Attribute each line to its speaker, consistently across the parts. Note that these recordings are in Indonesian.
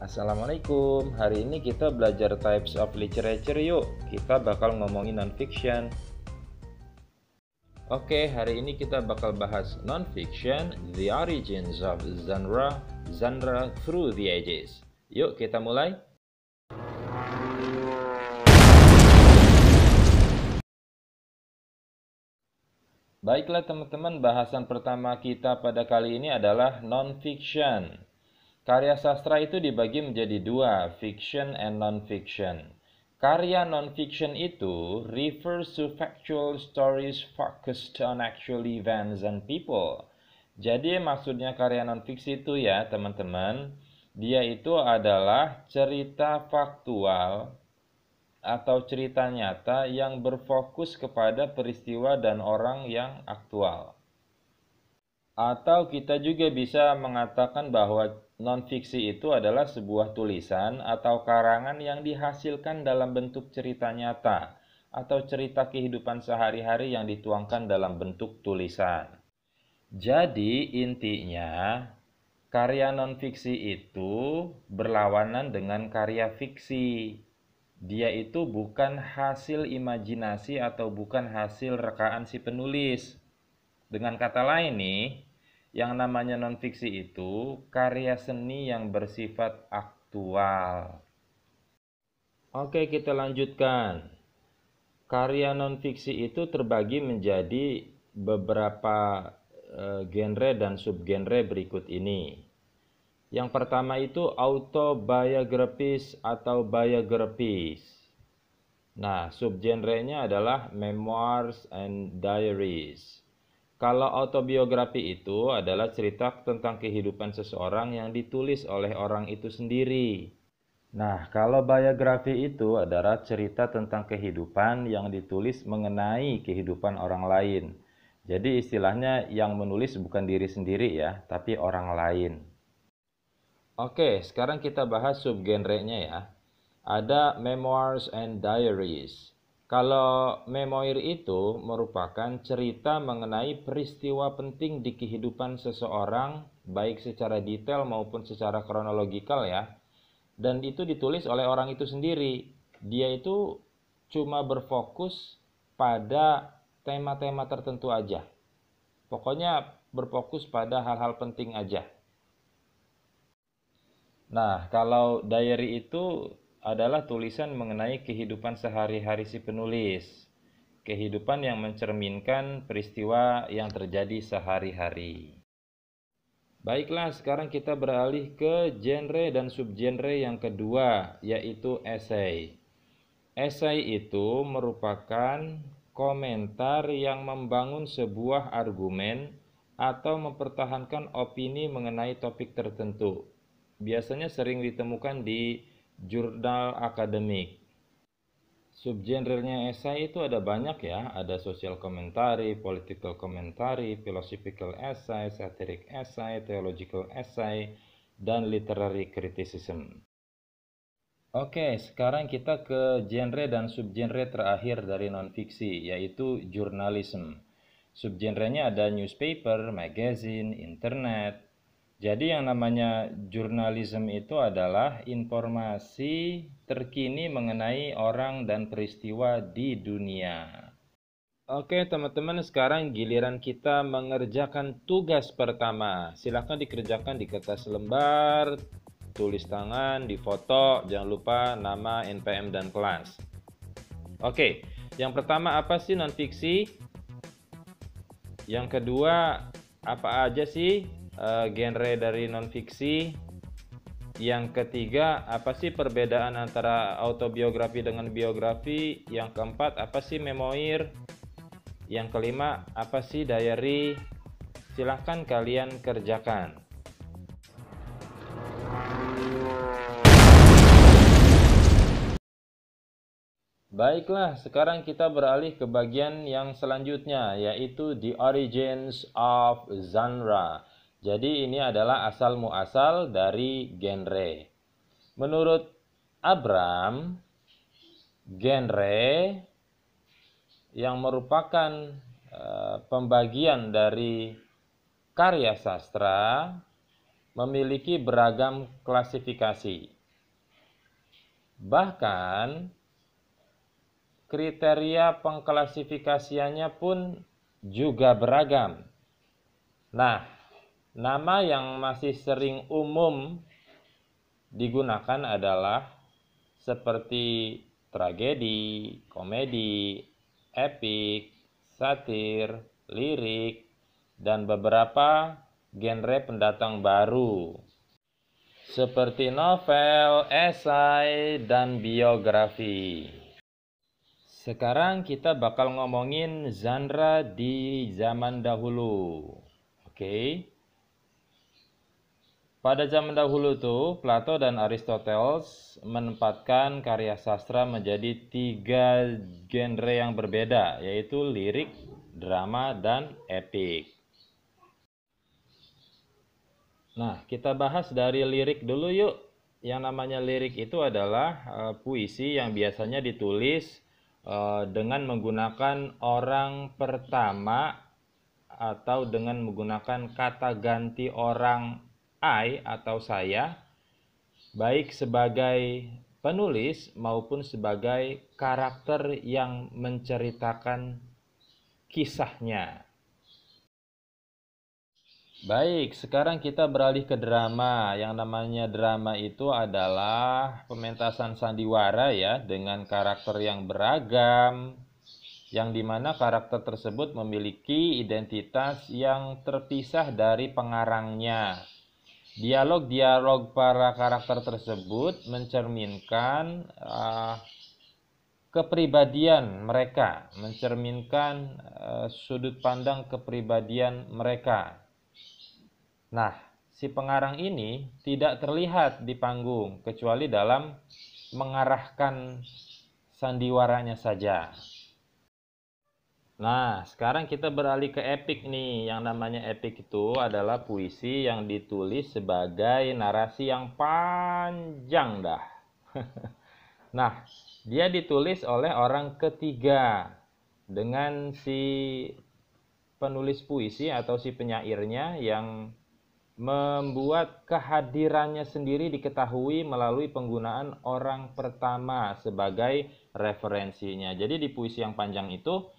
Speaker 1: Assalamualaikum, hari ini kita belajar types of literature yuk. Kita bakal ngomongin non-fiction. Oke, hari ini kita bakal bahas non-fiction, the origins of genre through the ages. Yuk kita mulai. Baiklah teman-teman, bahasan pertama kita pada kali ini adalah non-fiction. Karya sastra itu dibagi menjadi dua, fiction and non-fiction. Karya non-fiction itu refers to factual stories focused on actual events and people. Jadi maksudnya karya non-fiksi itu ya teman-teman, dia itu adalah cerita faktual atau cerita nyata yang berfokus kepada peristiwa dan orang yang aktual. Atau kita juga bisa mengatakan bahwa non-fiksi itu adalah sebuah tulisan atau karangan yang dihasilkan dalam bentuk cerita nyata atau cerita kehidupan sehari-hari yang dituangkan dalam bentuk tulisan. Jadi intinya, karya non-fiksi itu berlawanan dengan karya fiksi. Dia itu bukan hasil imajinasi atau bukan hasil rekaan si penulis. Dengan kata lain nih, yang namanya non-fiksi itu karya seni yang bersifat aktual. Oke, kita lanjutkan. Karya non-fiksi itu terbagi menjadi beberapa genre dan subgenre berikut ini. Yang pertama itu autobiographies atau biographies. Nah, subgenrenya adalah memoirs and diaries. Kalau autobiografi itu adalah cerita tentang kehidupan seseorang yang ditulis oleh orang itu sendiri. Nah, kalau biografi itu adalah cerita tentang kehidupan yang ditulis mengenai kehidupan orang lain. Jadi istilahnya yang menulis bukan diri sendiri ya, tapi orang lain. Oke, sekarang kita bahas subgenrenya ya. Ada memoirs and diaries. Kalau memoir itu merupakan cerita mengenai peristiwa penting di kehidupan seseorang, baik secara detail maupun secara kronologikal ya. Dan itu ditulis oleh orang itu sendiri. Dia itu cuma berfokus pada tema-tema tertentu aja. Pokoknya berfokus pada hal-hal penting aja. Nah, kalau diary itu adalah tulisan mengenai kehidupan sehari-hari si penulis. Kehidupan yang mencerminkan peristiwa yang terjadi sehari-hari. Baiklah, sekarang kita beralih ke genre dan subgenre yang kedua, yaitu esai. Esai itu merupakan komentar yang membangun sebuah argumen atau mempertahankan opini mengenai topik tertentu. Biasanya sering ditemukan di jurnal akademik. Subgenrenya esai itu ada banyak ya, ada social commentary, political commentary, philosophical essay, satiric essay, theological essay, dan literary criticism. Oke, sekarang kita ke genre dan subgenre terakhir dari non-fiksi, yaitu journalism. Subgenrenya ada newspaper, magazine, internet. Jadi yang namanya jurnalisme itu adalah informasi terkini mengenai orang dan peristiwa di dunia. Oke teman-teman, sekarang giliran kita mengerjakan tugas pertama. Silahkan dikerjakan di kertas lembar, tulis tangan, difoto, jangan lupa nama, NPM, dan kelas. Oke, yang pertama apa sih non-fiksi? Yang kedua, apa aja sih genre dari non-fiksi? Yang ketiga, apa sih perbedaan antara autobiografi dengan biografi? Yang keempat, apa sih memoir? Yang kelima, apa sih diary? Silahkan kalian kerjakan. Baiklah, sekarang kita beralih ke bagian yang selanjutnya, yaitu the origins of genre. Jadi ini adalah asal muasal dari genre. Menurut Abram, genre yang merupakan pembagian dari karya sastra memiliki beragam klasifikasi. Bahkan kriteria pengklasifikasiannya pun juga beragam. Nah, nama yang masih sering umum digunakan adalah seperti tragedi, komedi, epik, satir, lirik, dan beberapa genre pendatang baru seperti novel, esai, dan biografi. Sekarang kita bakal ngomongin genre di zaman dahulu. Oke. Pada zaman dahulu tuh, Plato dan Aristoteles menempatkan karya sastra menjadi 3 genre yang berbeda, yaitu lirik, drama, dan epik. Nah, kita bahas dari lirik dulu yuk. Yang namanya lirik itu adalah puisi yang biasanya ditulis dengan menggunakan orang pertama atau dengan menggunakan kata ganti orang I atau saya, baik sebagai penulis maupun sebagai karakter yang menceritakan kisahnya. Baik, sekarang kita beralih ke drama. Yang namanya drama itu adalah pementasan sandiwara ya, dengan karakter yang beragam, yang dimana karakter tersebut memiliki identitas yang terpisah dari pengarangnya. Dialog-dialog para karakter tersebut mencerminkan kepribadian mereka, mencerminkan sudut pandang kepribadian mereka. Nah, si pengarang ini tidak terlihat di panggung kecuali dalam mengarahkan sandiwaranya saja. Nah, sekarang kita beralih ke epik nih. Yang namanya epik itu adalah puisi yang ditulis sebagai narasi yang panjang dah. Nah, dia ditulis oleh orang ketiga dengan si penulis puisi atau si penyairnya yang membuat kehadirannya sendiri diketahui melalui penggunaan orang pertama sebagai referensinya. Jadi di puisi yang panjang itu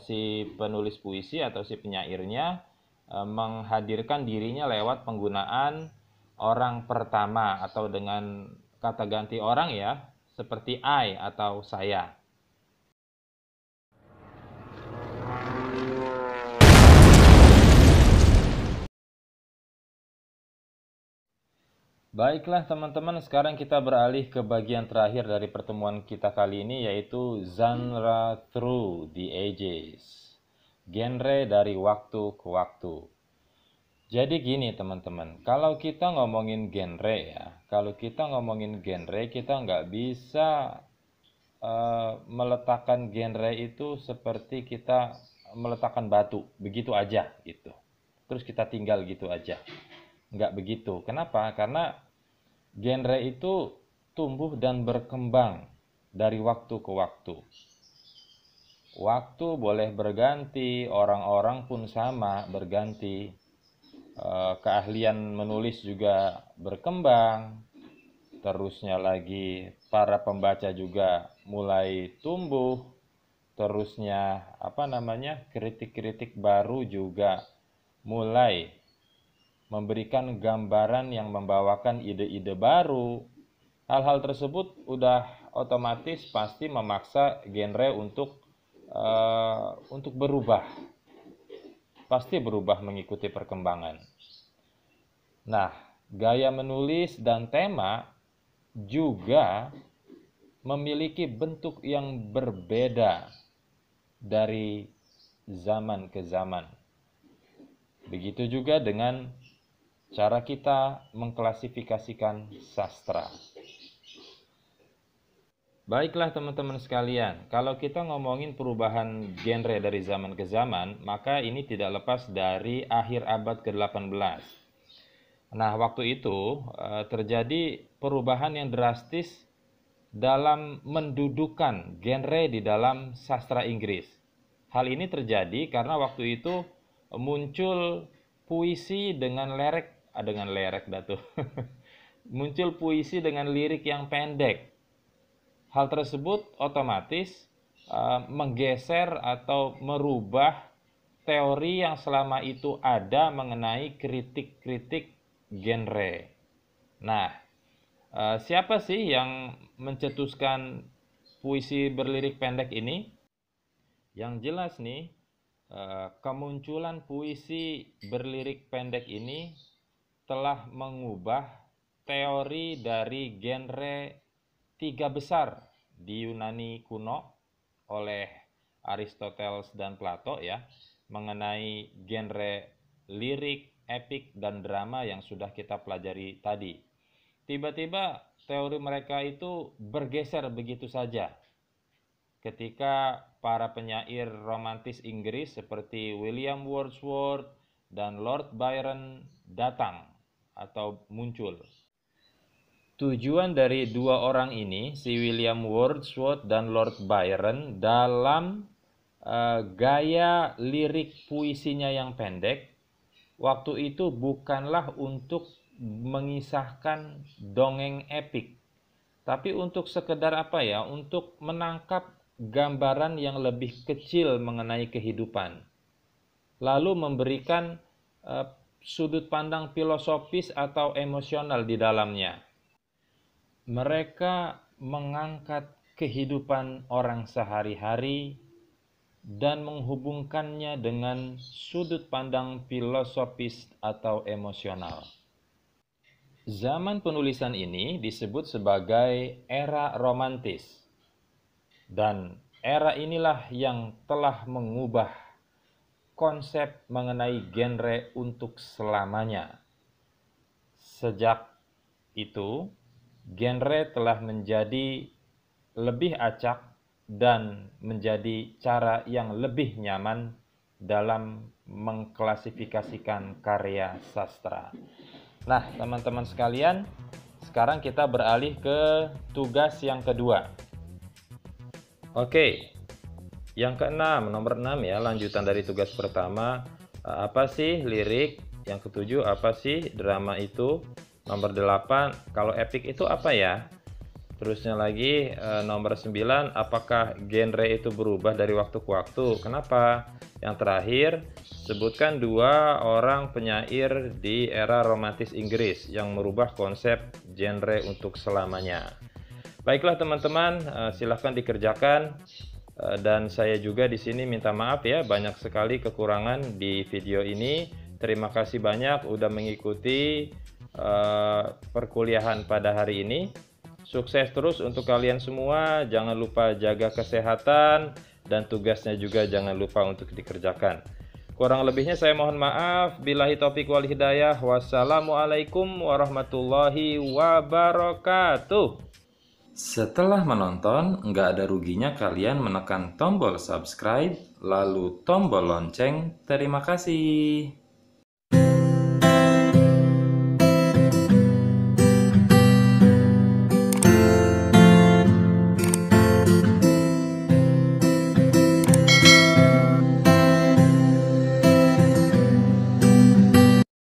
Speaker 1: si penulis puisi atau si penyairnya menghadirkan dirinya lewat penggunaan orang pertama atau dengan kata ganti orang ya, seperti I atau saya. Baiklah teman-teman, sekarang kita beralih ke bagian terakhir dari pertemuan kita kali ini, yaitu genre through the ages. Genre dari waktu ke waktu. Jadi gini teman-teman, kalau kita ngomongin genre ya, kita nggak bisa meletakkan genre itu seperti kita meletakkan batu, begitu aja gitu. Terus kita tinggal gitu aja. Nggak begitu. Kenapa? Karena genre itu tumbuh dan berkembang dari waktu ke waktu. Waktu boleh berganti, orang-orang pun sama berganti. Keahlian menulis juga berkembang. Terusnya lagi para pembaca juga mulai tumbuh. Terusnya kritik-kritik baru juga mulai memberikan gambaran yang membawakan ide-ide baru. Hal-hal tersebut udah otomatis pasti memaksa genre untuk berubah. Pasti berubah mengikuti perkembangan. Nah, gaya menulis dan tema juga memiliki bentuk yang berbeda dari zaman ke zaman. Begitu juga dengan cara kita mengklasifikasikan sastra. Baiklah teman-teman sekalian, kalau kita ngomongin perubahan genre dari zaman ke zaman, maka ini tidak lepas dari akhir abad ke-18. Nah, waktu itu terjadi perubahan yang drastis dalam mendudukan genre di dalam sastra Inggris. Hal ini terjadi karena waktu itu muncul puisi dengan lerek dengan lerek datu. Muncul puisi dengan lirik yang pendek. Hal tersebut otomatis menggeser atau merubah teori yang selama itu ada mengenai kritik-kritik genre. Nah, siapa sih yang mencetuskan puisi berlirik pendek ini? Yang jelas nih, kemunculan puisi berlirik pendek ini telah mengubah teori dari genre tiga besar di Yunani kuno oleh Aristoteles dan Plato ya, mengenai genre lirik, epik, dan drama yang sudah kita pelajari tadi. Tiba-tiba teori mereka itu bergeser begitu saja ketika para penyair romantis Inggris seperti William Wordsworth dan Lord Byron datang atau muncul. Tujuan dari dua orang ini, si William Wordsworth dan Lord Byron, dalam gaya lirik puisinya yang pendek, waktu itu bukanlah untuk mengisahkan dongeng epik, tapi untuk sekedar apa ya, untuk menangkap gambaran yang lebih kecil mengenai kehidupan, lalu memberikan sudut pandang filosofis atau emosional di dalamnya. Mereka mengangkat kehidupan orang sehari-hari dan menghubungkannya dengan sudut pandang filosofis atau emosional. Zaman penulisan ini disebut sebagai era romantis. Dan era inilah yang telah mengubah konsep mengenai genre untuk selamanya. Sejak itu, genre telah menjadi lebih acak dan menjadi cara yang lebih nyaman dalam mengklasifikasikan karya sastra. Nah, teman-teman sekalian, sekarang kita beralih ke tugas yang kedua. Oke, yang keenam, nomor 6 ya, lanjutan dari tugas pertama. Apa sih lirik? Yang ketujuh, apa sih drama itu? Nomor 8, kalau epik itu apa ya? Terusnya lagi, nomor 9, apakah genre itu berubah dari waktu ke waktu? Kenapa? Yang terakhir, sebutkan dua orang penyair di era romantis Inggris yang merubah konsep genre untuk selamanya. Baiklah teman-teman, silahkan dikerjakan, dan saya juga di sini minta maaf ya, banyak sekali kekurangan di video ini. Terima kasih banyak udah mengikuti perkuliahan pada hari ini. Sukses terus untuk kalian semua, jangan lupa jaga kesehatan dan tugasnya juga jangan lupa untuk dikerjakan. Kurang lebihnya saya mohon maaf. Billahi taufiq wal hidayah. Wassalamualaikum warahmatullahi wabarakatuh. Setelah menonton, nggak ada ruginya kalian menekan tombol subscribe, lalu tombol lonceng. Terima kasih.